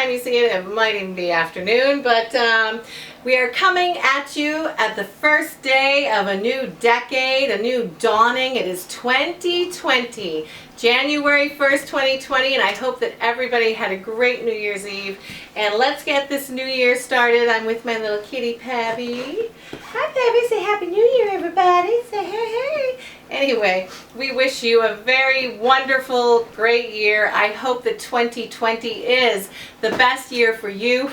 time you see it, it might even be afternoon, but we are coming at you at the first day of a new decade, a new dawning. It is 2020, January 1st, 2020, and I hope that everybody had a great New Year's Eve. And let's get this new year started. I'm with my little kitty, Pabby. Hi, Pabby. Say Happy New Year, everybody. Say hey, hey. Anyway, we wish you a very wonderful, great year. I hope that 2020 is the best year for you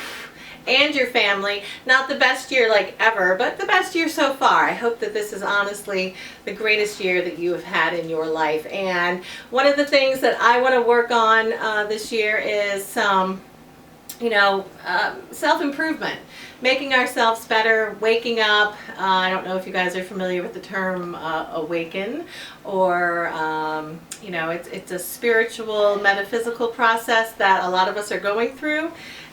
and your family. Not the best year like ever, but the best year so far. I hope that this is honestly the greatest year that you have had in your life. And one of the things that I want to work on this year is self-improvement, making ourselves better, waking up. I don't know if you guys are familiar with the term awaken, or it's a spiritual, metaphysical process that a lot of us are going through.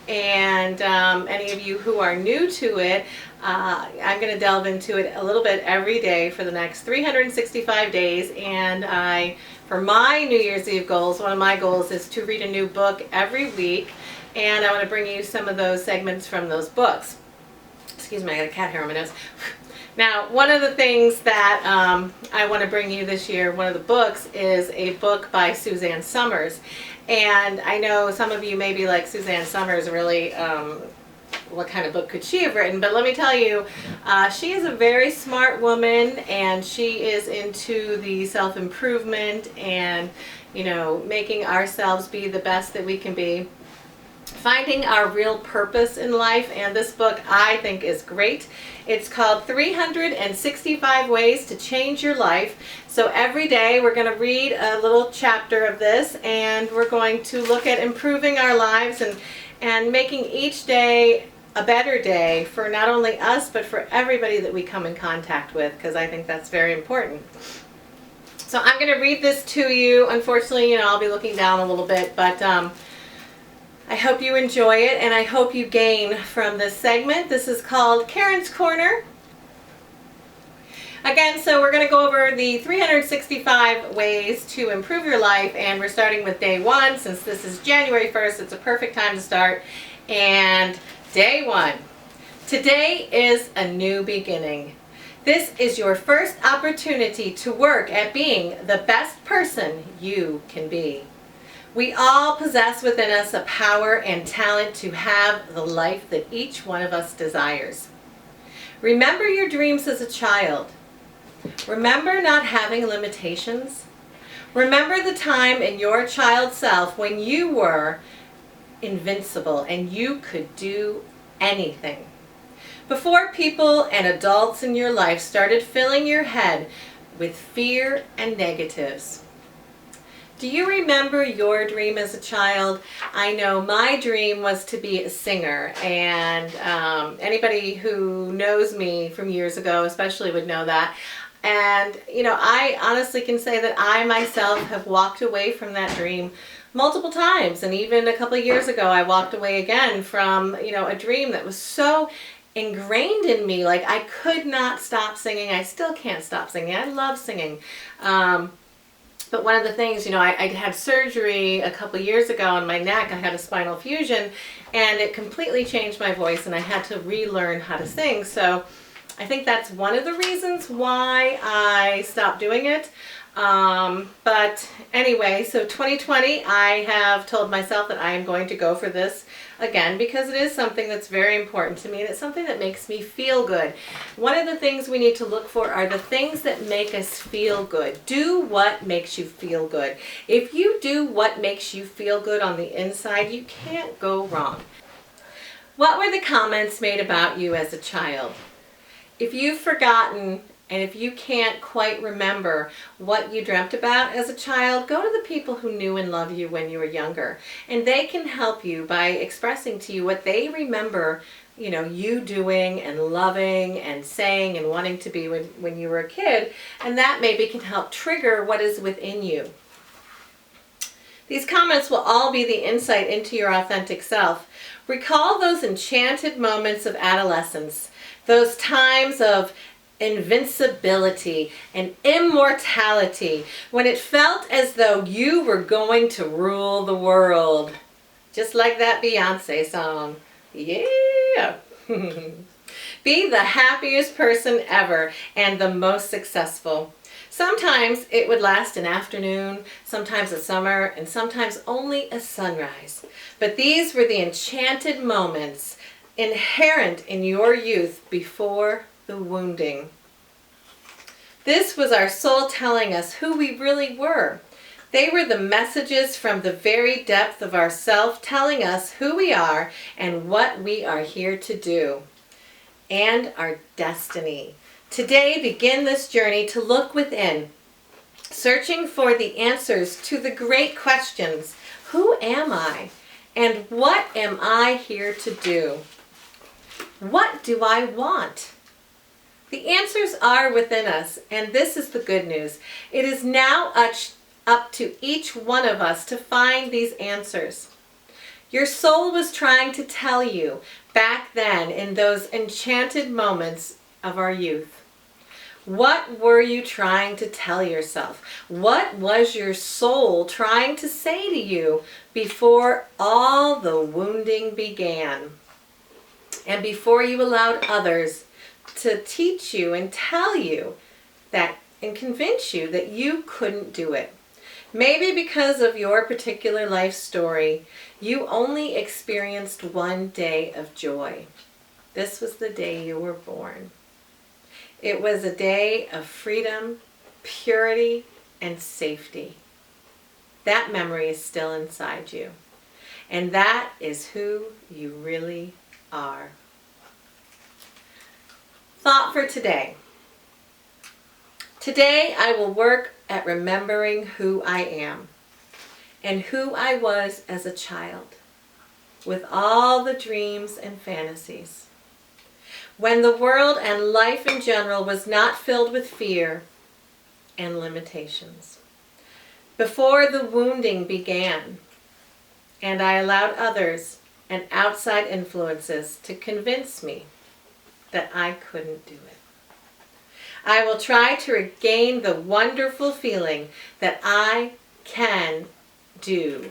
And any of you who are new to it, I'm going to delve into it a little bit every day for the next 365 days. And for my New Year's Eve goals, one of my goals is to read a new book every week. And I want to bring you some of those segments from those books. Excuse me, I got a cat hair on my nose. Now, one of the things that I want to bring you this year, one of the books, is a book by Suzanne Summers. And I know some of you may be like, Suzanne Summers, really, what kind of book could she have written? But let me tell you, she is a very smart woman, and she is into the self-improvement and, making ourselves be the best that we can be. Finding our real purpose in life, and this book I think is great. It's called 365 Ways to Change Your Life. So every day we're going to read a little chapter of this, and we're going to look at improving our lives and making each day a better day for not only us but for everybody that we come in contact with, because I think that's very important. So I'm going to read this to you. Unfortunately, I'll be looking down a little bit, but I hope you enjoy it, and I hope you gain from this segment. This is called Karen's Corner. Again, so we're going to go over the 365 ways to improve your life, and we're starting with day one. Since this is January 1st, it's a perfect time to start. And day one. Today is a new beginning. This is your first opportunity to work at being the best person you can be. We all possess within us a power and talent to have the life that each one of us desires. Remember your dreams as a child. Remember not having limitations. Remember the time in your child self when you were invincible and you could do anything. Before people and adults in your life started filling your head with fear and negatives. Do you remember your dream as a child? I know my dream was to be a singer, and anybody who knows me from years ago especially would know that. And I honestly can say that I myself have walked away from that dream multiple times, and even a couple of years ago I walked away again from a dream that was so ingrained in me. Like, I could not stop singing. I still can't stop singing. I love singing. But one of the things, I had surgery a couple years ago on my neck. I had a spinal fusion, and it completely changed my voice, and I had to relearn how to sing. So I think that's one of the reasons why I stopped doing it. But anyway, so 2020, I have told myself that I am going to go for this again, because it is something that's very important to me, and it's something that makes me feel good. One of the things we need to look for are the things that make us feel good. Do what makes you feel good. If you do what makes you feel good on the inside, you can't go wrong. What were the comments made about you as a child? If you've forgotten, and if you can't quite remember what you dreamt about as a child, go to the people who knew and loved you when you were younger. And they can help you by expressing to you what they remember, you doing and loving and saying and wanting to be when you were a kid. And that maybe can help trigger what is within you. These comments will all be the insight into your authentic self. Recall those enchanted moments of adolescence, those times of invincibility and immortality, when it felt as though you were going to rule the world. Just like that Beyonce song. Yeah. Be the happiest person ever and the most successful. Sometimes it would last an afternoon, sometimes a summer, and sometimes only a sunrise. But these were the enchanted moments inherent in your youth before the wounding. This was our soul telling us who we really were. They were the messages from the very depth of our self telling us who we are and what we are here to do. And our destiny. Today, begin this journey to look within, searching for the answers to the great questions. Who am I? And what am I here to do? What do I want? The answers are within us, and this is the good news. It is now up to each one of us to find these answers. Your soul was trying to tell you back then in those enchanted moments of our youth. What were you trying to tell yourself? What was your soul trying to say to you before all the wounding began? And before you allowed others to teach you and tell you that and convince you that you couldn't do it. Maybe because of your particular life story, you only experienced one day of joy. This was the day you were born. It was a day of freedom, purity, and safety. That memory is still inside you. And that is who you really are. Thought for today. Today I will work at remembering who I am and who I was as a child, with all the dreams and fantasies. When the world and life in general was not filled with fear and limitations. Before the wounding began, and I allowed others and outside influences to convince me that I couldn't do it. I will try to regain the wonderful feeling that I can do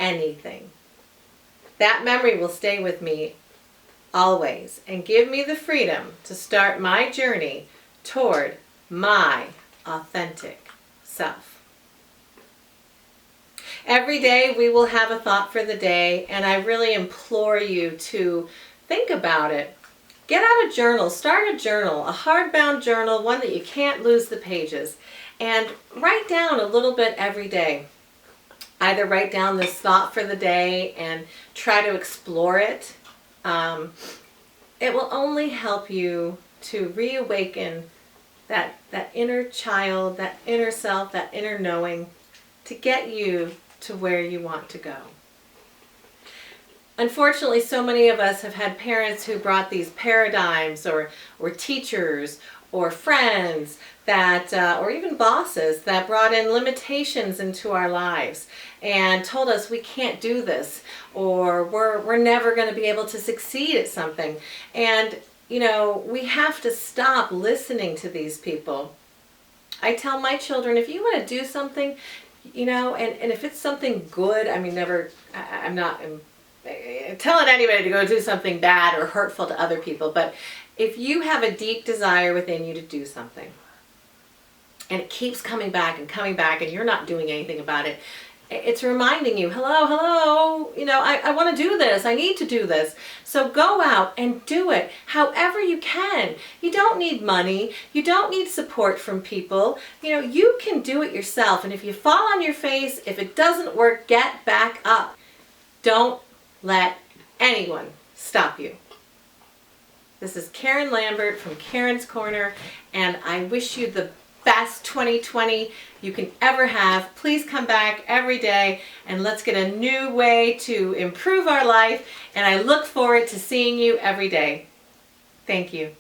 anything. That memory will stay with me always and give me the freedom to start my journey toward my authentic self. Every day we will have a thought for the day, and I really implore you to think about it. Get out a journal, start a journal, a hardbound journal, one that you can't lose the pages, and write down a little bit every day. Either write down this thought for the day and try to explore it. It will only help you to reawaken that inner child, that inner self, that inner knowing, to get you to where you want to go. Unfortunately, so many of us have had parents who brought these paradigms or teachers or friends that, or even bosses that brought in limitations into our lives and told us we can't do this, or we're never going to be able to succeed at something. And, you know, we have to stop listening to these people. I tell my children, if you want to do something, you know, and if it's something good, I mean, I'm not telling anybody to go do something bad or hurtful to other people, but if you have a deep desire within you to do something and it keeps coming back and you're not doing anything about it, it's reminding you, hello, you know, I want to do this, I need to do this. So go out and do it however you can. You don't need money, you don't need support from people. You know, you can do it yourself, and if you fall on your face, if it doesn't work, get back up. Don't let anyone stop you. This is Karen Lambert from Karen's Corner, and I wish you the best 2020 you can ever have. Please come back every day and let's get a new way to improve our life, and I look forward to seeing you every day. Thank you.